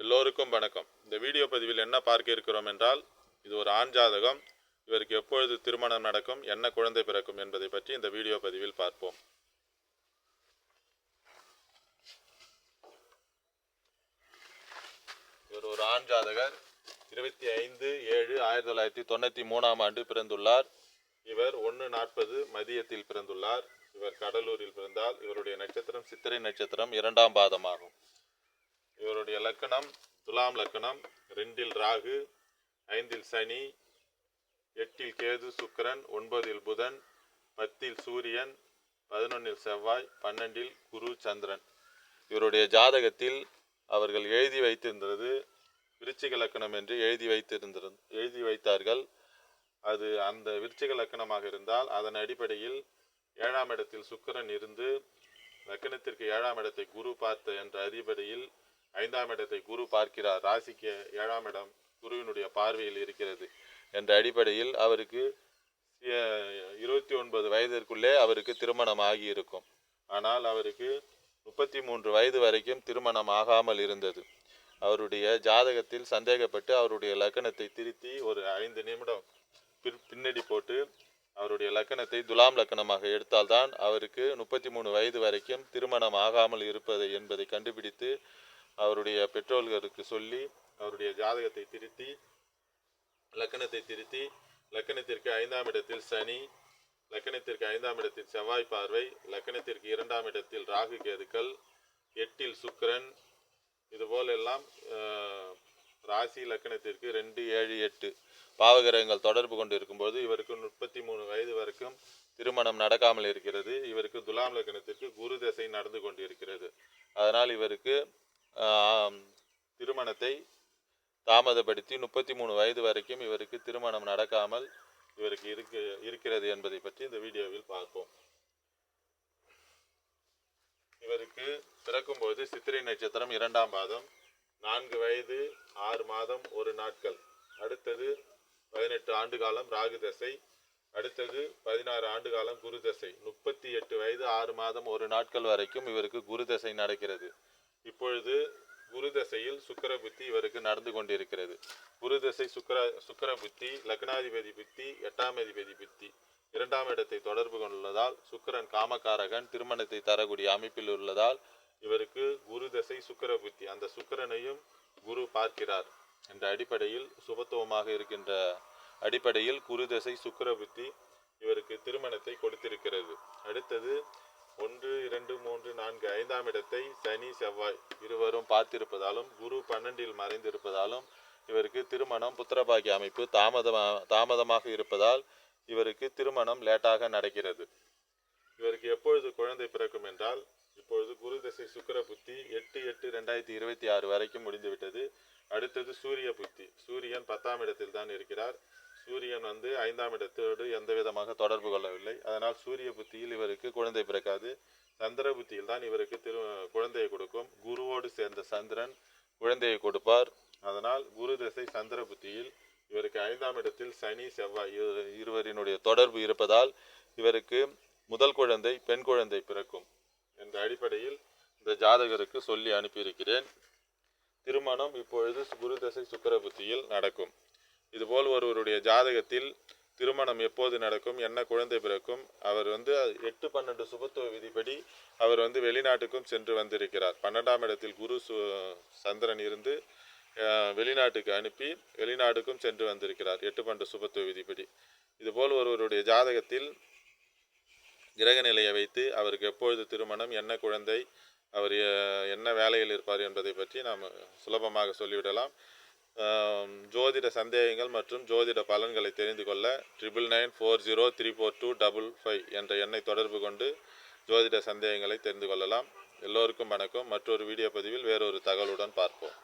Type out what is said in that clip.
எல்லோருக்கும் வணக்கம். இந்த வீடியோ பதிவில் என்ன பார்க்க இருக்கிறோம் என்றால், இது ஒரு ஆண் ஜாதகம். இவருக்கு எப்பொழுது திருமணம் நடக்கும், என்ன குழந்தை பிறக்கும் என்பதை பற்றி இந்த வீடியோ பதிவில் பார்ப்போம். இவர் ஒரு ஆண் ஜாதகர். 25/7/1993 ஆண்டு பிறந்துள்ளார். இவர் 1:40 மதியத்தில் பிறந்துள்ளார். இவர் கடலூரில் பிறந்தால் இவருடைய நட்சத்திரம் சித்திரை நட்சத்திரம் 2ஆம் பாதமாகும். இவருடைய லக்கணம் துலாம் லக்கணம். 2இல் ராகு, 5இல் சனி, 8இல் கேது சுக்கிரன், 9இல் புதன், 10இல் சூரியன், 11இல் செவ்வாய், 12இல் குரு சந்திரன். இவருடைய ஜாதகத்தில் அவர்கள் எழுதி வைத்திருந்தது விருச்சிக லக்கணம் என்று எழுதி வைத்தார்கள். அது அந்த விருச்சிக லக்கணமாக இருந்தால் அதன் அடிப்படையில் 7ஆம் இடத்தில் சுக்கிரன் இருந்து லக்கணத்திற்கு 7ஆம் இடத்தை குரு பார்த்த என்ற அடிப்படையில் 5ஆம் இடத்தை குரு பார்க்கிறார். ராசிக்கு 7ஆம் இடம் குருவினுடைய பார்வையில் இருக்கிறது என்ற அடிப்படையில் அவருக்கு 29 வயதிற்குள்ளே அவருக்கு திருமணம் ஆகி இருக்கும். ஆனால் அவருக்கு 33 வயது வரைக்கும் திருமணம் ஆகாமல் இருந்தது. அவருடைய ஜாதகத்தில் சந்தேகப்பட்டு அவருடைய லக்கணத்தை திருத்தி ஒரு 5 நிமிடம் பின்னடி போட்டு அவருடைய லக்கணத்தை துலாம் லக்கணமாக எடுத்தால்தான் அவருக்கு 33 வயது வரைக்கும் திருமணம் ஆகாமல் இருப்பது என்பதை கண்டுபிடித்து அவருடைய பெற்றோர்களுக்கு சொல்லி அவருடைய ஜாதகத்தை திருத்தி லக்கணத்திற்கு 5ஆம் இடத்தில் சனி, லக்கணத்திற்கு 5ஆம் இடத்தில் செவ்வாய் பார்வை, லக்கணத்திற்கு 2ஆம் இடத்தில் ராகு கேதுக்கள், 8இல் சுக்கிரன், இதுபோலெல்லாம் ராசி லக்கணத்திற்கு 2, 7, 8 பாவகிரகங்கள் தொடர்பு கொண்டு இருக்கும்போது இவருக்கு 33 வயது வரைக்கும் திருமணம் நடக்காமல் இருக்கிறது. இவருக்கு துலாம் லக்கணத்திற்கு குரு தசை நடந்து கொண்டு இருக்கிறது. அதனால் இவருக்கு திருமணத்தை தாமதப்படுத்தி 33 வயது வரைக்கும் இவருக்கு திருமணம் நடக்காமல் இவருக்கு இருக்கிறது என்பதை பற்றி இந்த வீடியோவில் பார்ப்போம். இவருக்கு பிறக்கும்போது சித்திரை நட்சத்திரம் 2ஆம் பாதம், 4 வயது 6 மாதம் 1 நாட்கள். அடுத்தது 18 ஆண்டு காலம் ராகு தசை. அடுத்தது 16 ஆண்டு காலம் குரு தசை. 38 வயது 6 மாதம் 1 நாட்கள் வரைக்கும் இவருக்கு குரு தசை நடக்கிறது. இப்பொழுது குரு தசையில் சுக்கிர புத்தி இவருக்கு நடந்து கொண்டிருக்கிறது. குரு தசை சுக்கிர புத்தி, லக்னாதிபதி புத்தி, 8ஆம் அதிபதி புத்தி 2ஆம் இடத்தை தொடர்பு கொண்டுள்ளதால் சுக்கிரன் காமகாரகன் திருமணத்தை தரக்கூடிய அமைப்பில் உள்ளதால் இவருக்கு குரு தசை சுக்கிர புத்தி. அந்த சுக்கிரனையும் குரு பார்க்கிறார் என்ற அடிப்படையில் சுபத்துவமாக இருக்கின்ற அடிப்படையில் குரு தசை சுக்கிர புத்தி இவருக்கு திருமணத்தை கொடுத்திருக்கிறது. அடுத்தது 1, 2, 3, 4, 5ஆம் இடத்தை சனி செவ்வாய் இருவரும் பார்த்திருப்பதாலும் குரு 12இல் மறைந்திருப்பதாலும் இவருக்கு திருமணம் புத்திரபாகிய அமைப்பு தாமதமாக இருப்பதால் இவருக்கு திருமணம் லேட்டாக நடக்கிறது. இவருக்கு எப்பொழுது குழந்தை பிறக்கும் என்றால், இப்பொழுது குரு தசை சுக்கிர புத்தி 8/8/2026 வரைக்கும் முடிந்துவிட்டது. அடுத்தது சூரிய புத்தி. சூரியன் 10ஆம் இடத்தில் தான் இருக்கிறார். சூரியன் 5ஆம் இடத்தோடு எந்த விதமாக தொடர்பு கொள்ளவில்லை. அதனால் சூரிய புத்தியில் இவருக்கு குழந்தை பிறக்காது. சந்திர புத்தியில் தான் இவருக்கு குழந்தையை கொடுக்கும். குருவோடு சேர்ந்த சந்திரன் குழந்தையை கொடுப்பார். அதனால் குரு தசை சந்திர புத்தியில் இவருக்கு 5ஆம் இடத்தில் சனி செவ்வாய் இருவரினுடைய தொடர்பு இருப்பதால் இவருக்கு முதல் குழந்தை பெண் குழந்தை பிறக்கும் என்ற அடிப்படையில் இந்த ஜாதகருக்கு சொல்லி அனுப்பியிருக்கிறேன். திருமணம் இப்பொழுது குரு தசை சுக்கிர புத்தியில் நடக்கும். இதுபோல் ஒருவருடைய ஜாதகத்தில் திருமணம் எப்போது நடக்கும், என்ன குழந்தை பிறக்கும், அவர் 8-12 சுபத்துவ விதிப்படி அவர் வெளிநாட்டுக்கும் சென்று வந்திருக்கிறார். 12ஆம் இடத்தில் குரு சந்திரன் இருந்து வெளிநாட்டுக்கு அனுப்பி வெளிநாட்டுக்கும் சென்று வந்திருக்கிறார் 8-12 சுபத்துவ விதிப்படி. இதுபோல் ஒருவருடைய ஜாதகத்தில் கிரக நிலையை வைத்து அவருக்கு எப்பொழுது திருமணம், என்ன குழந்தை, அவர் என்ன வேலையில் இருப்பார் என்பதை பற்றி நாம் சுலபமாக சொல்லிவிடலாம். ஜோதிட சந்தேகங்கள் மற்றும் ஜோதிட பலன்களை தெரிந்து கொள்ள 9994034255 என்ற எண்ணை தொடர்பு கொண்டு ஜோதிட சந்தேகங்களை தெரிந்து கொள்ளலாம். எல்லோருக்கும் வணக்கம். மற்றொரு வீடியோ பதிவில் வேறொரு தகவலுடன் பார்ப்போம்.